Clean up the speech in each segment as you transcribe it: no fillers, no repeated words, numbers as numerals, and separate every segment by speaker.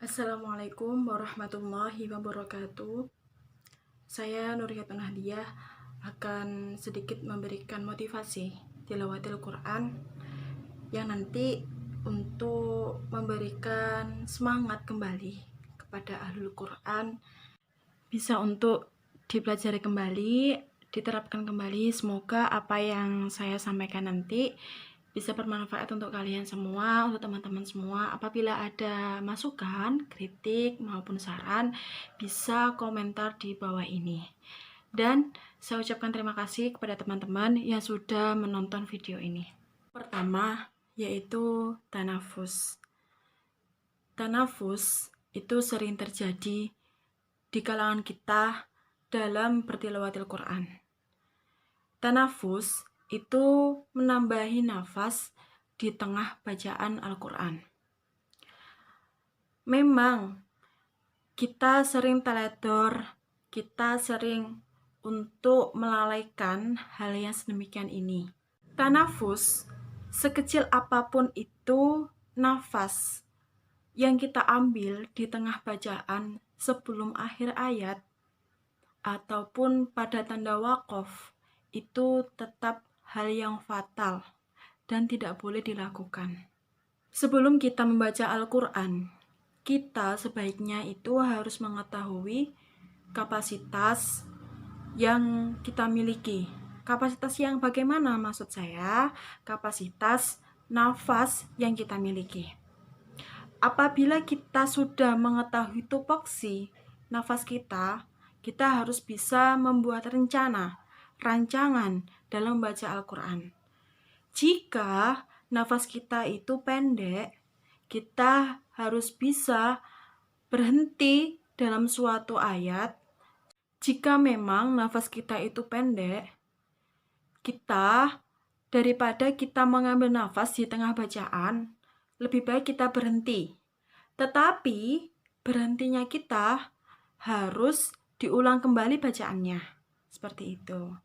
Speaker 1: Assalamualaikum warahmatullahi wabarakatuh. Saya Nuriyatun Hadiah akan sedikit memberikan motivasi tilawatil Quran yang nanti untuk memberikan semangat kembali kepada ahlul Quran, bisa untuk dipelajari kembali, diterapkan kembali. Semoga apa yang saya sampaikan nanti bisa bermanfaat untuk kalian semua, untuk teman-teman semua. Apabila ada masukan, kritik, maupun saran, bisa komentar di bawah ini. Dan saya ucapkan terima kasih kepada teman-teman yang sudah menonton video ini. Pertama, yaitu tanafus. Tanafus itu sering terjadi di kalangan kita dalam bertilawatil Quran. Tanafus itu menambahi nafas di tengah bacaan Al-Quran. Memang kita sering teledor, kita sering untuk melalaikan hal yang sedemikian ini. Tanafus, sekecil apapun itu nafas yang kita ambil di tengah bacaan sebelum akhir ayat ataupun pada tanda waqaf, itu tetap hal yang fatal dan tidak boleh dilakukan. Sebelum kita membaca Al-Quran, kita sebaiknya itu harus mengetahui kapasitas yang kita miliki. Kapasitas yang bagaimana maksud saya? Kapasitas nafas yang kita miliki. Apabila kita sudah mengetahui tupoksi nafas kita harus bisa membuat rancangan dalam membaca Al-Quran. Jika nafas kita itu pendek, kita harus bisa berhenti dalam suatu ayat. Jika memang nafas kita itu pendek, daripada kita mengambil nafas di tengah bacaan, lebih baik kita berhenti. Tetapi berhentinya kita harus diulang kembali bacaannya. Seperti itu.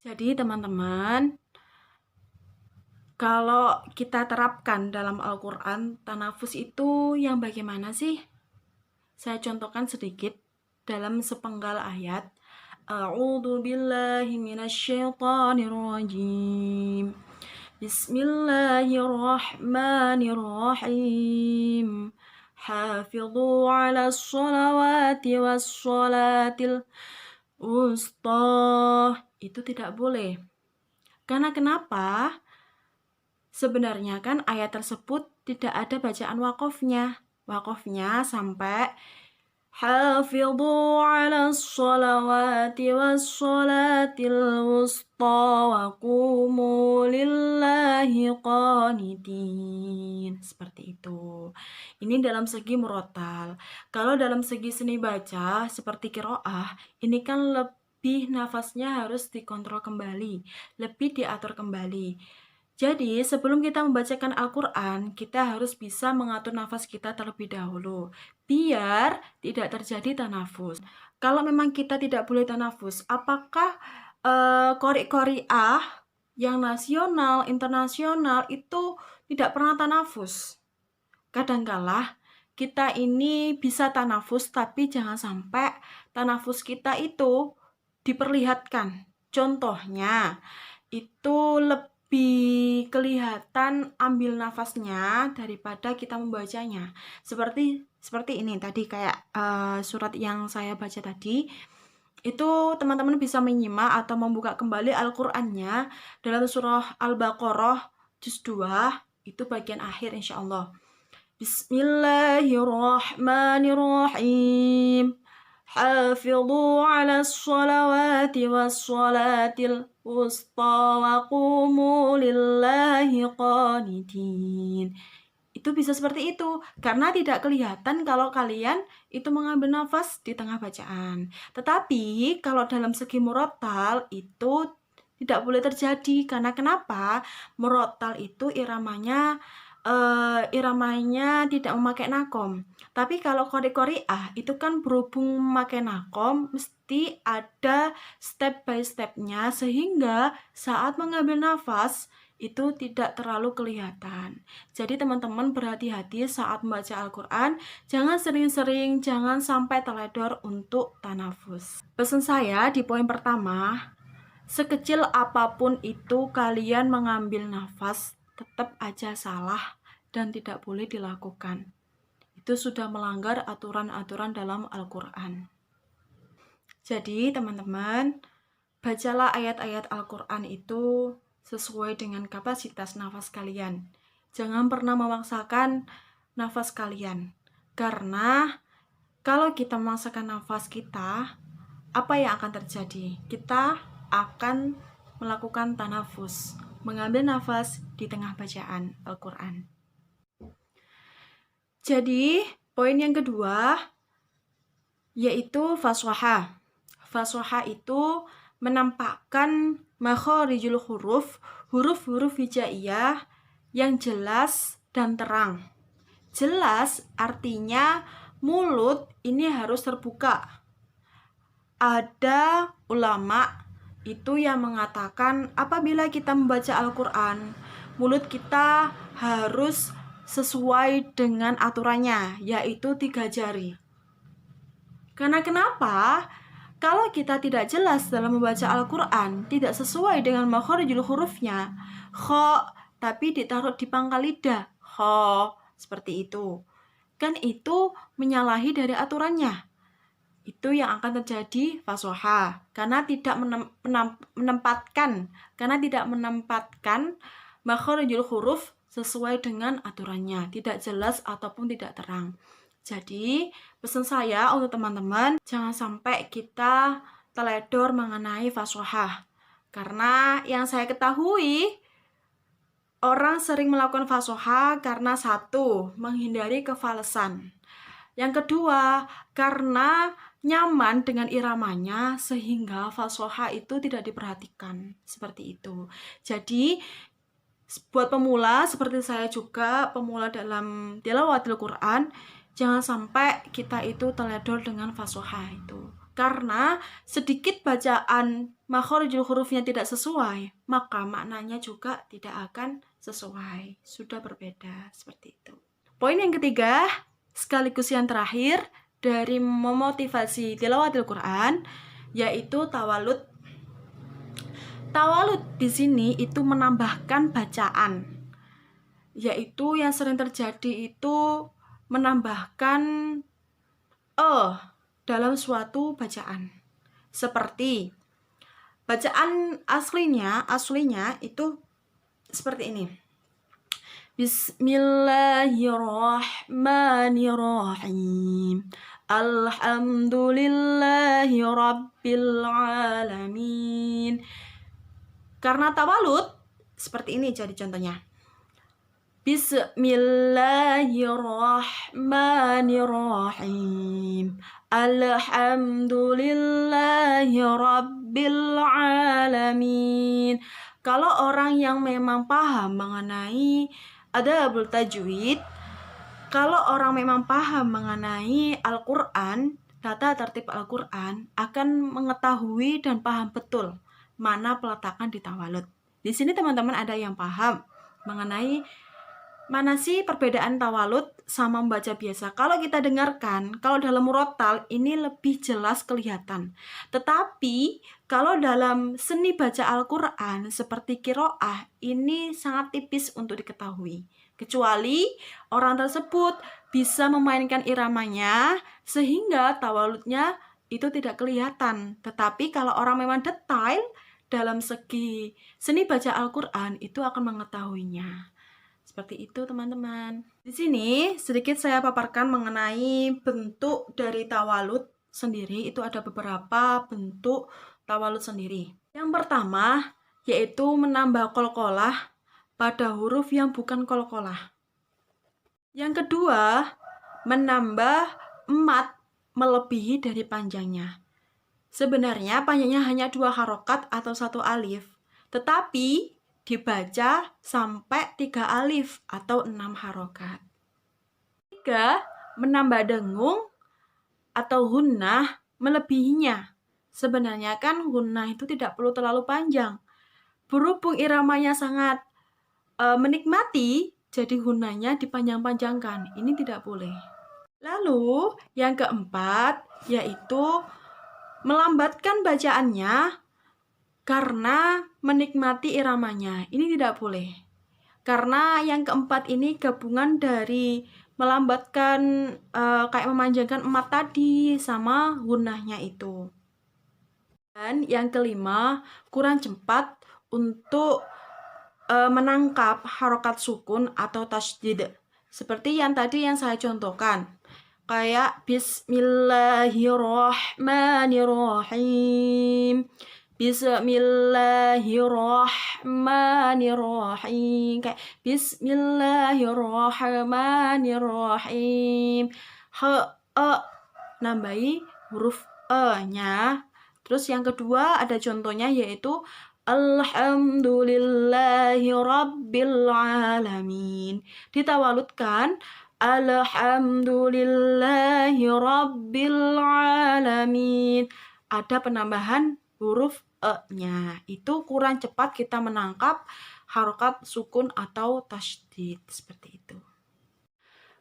Speaker 1: Jadi teman-teman, kalau kita terapkan dalam Al-Quran, tanafus itu yang bagaimana sih? Saya contohkan sedikit dalam sepenggal ayat. A'udzu billahi minasyaitonir rajim. Bismillahirrahmanirrahim. Hafidhu 'alas sholawati was sholatil wusta. Itu tidak boleh. Karena kenapa? Sebenarnya kan ayat tersebut tidak ada bacaan waqafnya. Waqafnya sampai hafidhu 'alas sholawati was sholatil wusta wa qumu lillahi qanitin. Seperti itu. Ini dalam segi murotal. Kalau dalam segi seni baca seperti qiraah, ini kan lebih nafasnya harus dikontrol kembali, lebih diatur kembali. Jadi sebelum kita membacakan Al-Quran, kita harus bisa mengatur nafas kita terlebih dahulu, biar tidak terjadi tanafus. Kalau memang kita tidak boleh tanafus, apakah qori-qori'ah yang nasional, internasional itu tidak pernah tanafus? Kadangkala kita ini bisa tanafus, tapi jangan sampai tanafus kita itu diperlihatkan. Contohnya, itu lebih kelihatan ambil nafasnya daripada kita membacanya. Seperti ini tadi, kayak surat yang saya baca tadi. Itu teman-teman bisa menyimak atau membuka kembali Al-Qur'annya dalam surah Al-Baqarah juz 2, itu bagian akhir insyaallah. Bismillahirrahmanirrahim. Hafidhu 'alas sholawati was sholatil wusta wa qumu lillahi qanitin. Itu bisa seperti itu, karena tidak kelihatan kalau kalian itu mengambil nafas di tengah bacaan. Tetapi kalau dalam segi murotal itu tidak boleh terjadi. Karena kenapa? Murotal itu iramanya tidak memakai nakom. Tapi kalau qori-qori'ah itu kan berhubung memakai nakom, mesti ada step by stepnya, sehingga saat mengambil nafas itu tidak terlalu kelihatan. Jadi teman-teman berhati-hati saat membaca Al-Quran, jangan sering-sering, jangan sampai teledor untuk tanafus. Pesan saya di poin pertama, sekecil apapun itu kalian mengambil nafas, tetap aja salah dan tidak boleh dilakukan. Itu sudah melanggar aturan-aturan dalam Al-Quran. Jadi teman-teman, bacalah ayat-ayat Al-Quran itu sesuai dengan kapasitas nafas kalian. Jangan pernah memaksakan nafas kalian. Karena kalau kita memaksakan nafas kita, apa yang akan terjadi? Kita akan melakukan tanafus, mengambil nafas di tengah bacaan Al-Quran. Jadi, poin yang kedua yaitu faswahah. Faswahah itu menampakkan makharijul huruf, huruf-huruf hijaiyah yang jelas dan terang. Jelas artinya mulut ini harus terbuka. Ada ulama itu yang mengatakan apabila kita membaca Al-Quran, mulut kita harus sesuai dengan aturannya, yaitu 3 jari. Karena kenapa? Kalau kita tidak jelas dalam membaca Al-Quran, tidak sesuai dengan makharijul hurufnya, kho, tapi ditaruh di pangkal lidah, kho, seperti itu. Kan itu menyalahi dari aturannya. Itu yang akan terjadi faswahah, karena tidak menempatkan makharijul huruf sesuai dengan aturannya, tidak jelas ataupun tidak terang. Jadi, pesan saya untuk teman-teman, jangan sampai kita teledor mengenai faswahah. Karena yang saya ketahui, orang sering melakukan faswahah karena satu, menghindari kefalesan. Yang kedua, karena nyaman dengan iramanya sehingga faswahah itu tidak diperhatikan. Seperti itu. Jadi, buat pemula seperti saya juga, pemula dalam tilawatil Quran, jangan sampai kita itu teledor dengan faswahah itu. Karena sedikit bacaan makharijul hurufnya tidak sesuai, maka maknanya juga tidak akan sesuai. Sudah berbeda seperti itu. Poin yang ketiga, sekaligus yang terakhir dari memotivasi tilawatil Quran, yaitu tawalud. Tawalud di sini itu menambahkan bacaan, yaitu yang sering terjadi itu menambahkan dalam suatu bacaan. Seperti bacaan aslinya itu seperti ini. Bismillahirrahmanirrahim. Alhamdulillahi rabbil alamin. Karena tawalud seperti ini jadi contohnya. Bismillahirrahmanirrahim. Alhamdulillahi rabbil alamin. Kalau orang yang memang paham mengenai adabul tajwid, kalau orang memang paham mengenai Al-Quran, tata tertib Al-Quran, akan mengetahui dan paham betul mana peletakan di tawalud. Di sini teman-teman ada yang paham mengenai mana sih perbedaan tawalud sama membaca biasa. Kalau kita dengarkan, kalau dalam murattal ini lebih jelas kelihatan. Tetapi kalau dalam seni baca Al-Quran seperti qiraah, ini sangat tipis untuk diketahui. Kecuali orang tersebut bisa memainkan iramanya sehingga tawaludnya itu tidak kelihatan. Tetapi kalau orang memang detail dalam segi seni baca Al-Quran, itu akan mengetahuinya. Seperti itu teman-teman. Di sini sedikit saya paparkan mengenai bentuk dari tawalud sendiri. Itu ada beberapa bentuk tawalud sendiri. Yang pertama yaitu menambah qalqalah pada huruf yang bukan qalqalah. Yang kedua, menambah mat melebihi dari panjangnya. Sebenarnya panjangnya hanya 2 harokat atau 1 alif, tetapi dibaca sampai 3 alif atau 6 harokat. 3. Menambah dengung atau gunnah melebihinya. Sebenarnya kan gunnah itu tidak perlu terlalu panjang. Berhubung iramanya sangat menikmati, jadi hunanya dipanjang-panjangkan. Ini tidak boleh. Lalu yang keempat yaitu melambatkan bacaannya karena menikmati iramanya. Ini tidak boleh. Karena yang keempat ini gabungan dari melambatkan kayak memanjangkan emat tadi sama gunahnya itu. Dan yang kelima, kurang cepat untuk menangkap harokat sukun atau tasydid. Seperti yang tadi yang saya contohkan. Kayak Bismillahirrahmanirrahim. Bismillahirrahmanirrahim. Kayak Bismillahirrahmanirrahim. Nambahi huruf e-nya. Terus yang kedua ada contohnya yaitu Alhamdulillahi Rabbil Alamin. Ditawaludkan Alhamdulillahi Rabbil Alamin. Ada penambahan huruf e-nya. Itu kurang cepat kita menangkap harokat sukun atau tasydid seperti itu.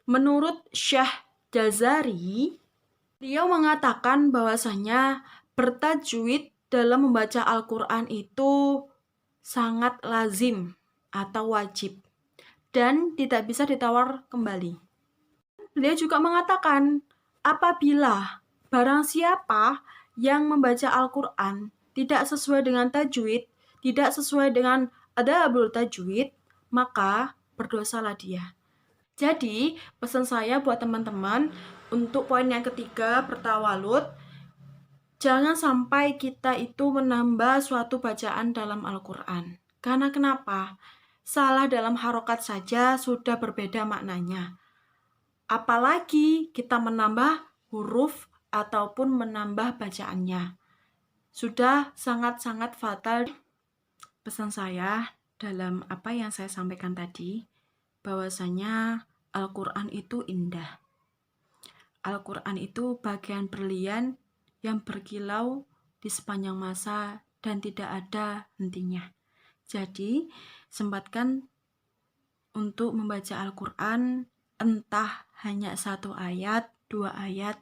Speaker 1: Menurut Syekh Jazari, beliau mengatakan bahwasanya bertajwid dalam membaca Al-Quran itu sangat lazim atau wajib dan tidak bisa ditawar kembali. Beliau juga mengatakan apabila barang siapa yang membaca Al-Quran tidak sesuai dengan tajwid, tidak sesuai dengan adabul tajwid, maka berdosalah dia. Jadi pesan saya buat teman-teman untuk poin yang ketiga bertawalud, jangan sampai kita itu menambah suatu bacaan dalam Al-Quran. Karena kenapa? Salah dalam harokat saja sudah berbeda maknanya. Apalagi kita menambah huruf ataupun menambah bacaannya. Sudah sangat-sangat fatal. Pesan saya dalam apa yang saya sampaikan tadi, bahwasanya Al-Quran itu indah. Al-Quran itu bagian berlian yang berkilau di sepanjang masa dan tidak ada hentinya. Jadi, sempatkan untuk membaca Al-Quran, entah hanya 1 ayat, 2 ayat,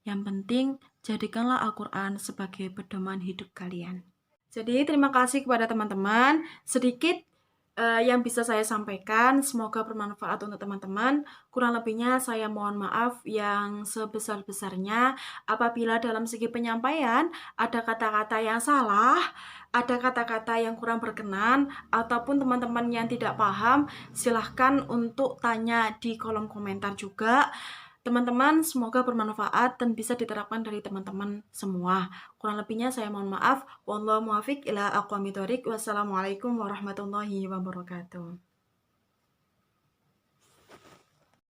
Speaker 1: yang penting jadikanlah Al-Quran sebagai pedoman hidup kalian. Jadi terima kasih kepada teman-teman. Sedikit yang bisa saya sampaikan, semoga bermanfaat untuk teman-teman. Kurang lebihnya saya mohon maaf yang sebesar-besarnya apabila dalam segi penyampaian ada kata-kata yang salah, ada kata-kata yang kurang berkenan, ataupun teman-teman yang tidak paham, silahkan untuk tanya di kolom komentar juga. Teman-teman, semoga bermanfaat dan bisa diterapkan dari teman-teman semua. Kurang lebihnya saya mohon maaf. Wallahu muwaffiq ila aqwamit thoriq. Wassalamualaikum warahmatullahi wabarakatuh.